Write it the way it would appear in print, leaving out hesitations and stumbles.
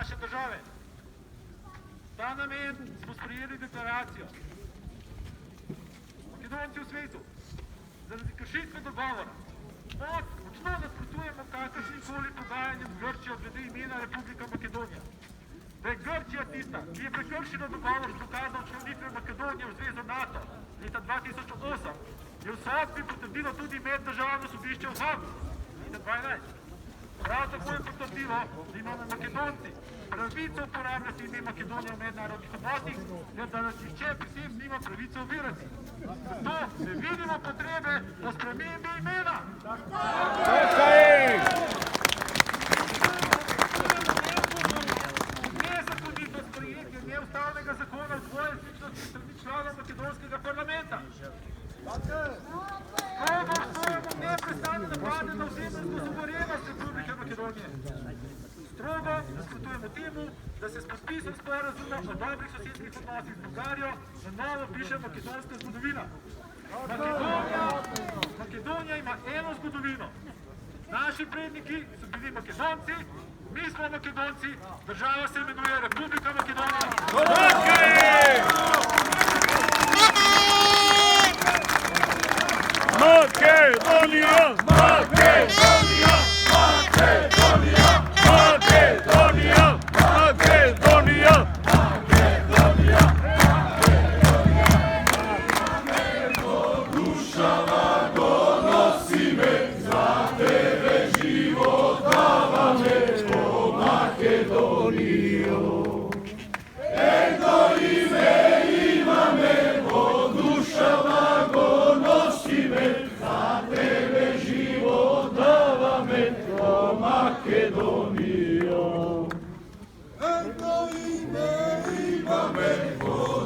naše države. Ta namen smo sprejeli deklaracijo. Makedonci v svetu, zaradi kršitve dogovora, močno nasprotujemo kakršnikoli pogajanjem z Grčijo glede imena Republika Makedonija. Da je Grčija tista, ki je prekršila dogovor s blokado včlanitve Makedonije v zvezo NATO leta 2008, je v sodbi potrdilo tudi meddržavno sodišče v Hagu leta 2011. Prav tako je potrdilo, da imamo Makedonci pravico uporabljati ime Makedonije v mednarodnih odnosih, ter da nas nihče pri tem nima pravice ovirati. Zato ne vidimo potrebe po spremembi imena. Nezakonito sprejetje neustavnega zakona o dvojezičnosti strani članov makedonskega parlamenta. Strogo obsojamo neprestane napade na ozemljsko suverenost Republike Makedonije. Strogo nasprotujemo temu, da se s podpisom sporazuma o dobrih sosedskih odnosih z Bolgarijo na novo piše makedonska zgodovina. Makedonija ima eno zgodovino. Naši predniki so bili Makedonci, mi smo Makedonci, država se imenuje Republika Makedonija. Makedonija! Makedonija! Makedonija! Makedonija! Makedonija! Makedonija! Duša vago nosi me, za tebe život dava me, o Makedonijo. Jedno ime ima me, o duša vago nosi me, za tebe život dava me, o Makedonijo. Jedno ime ima me, o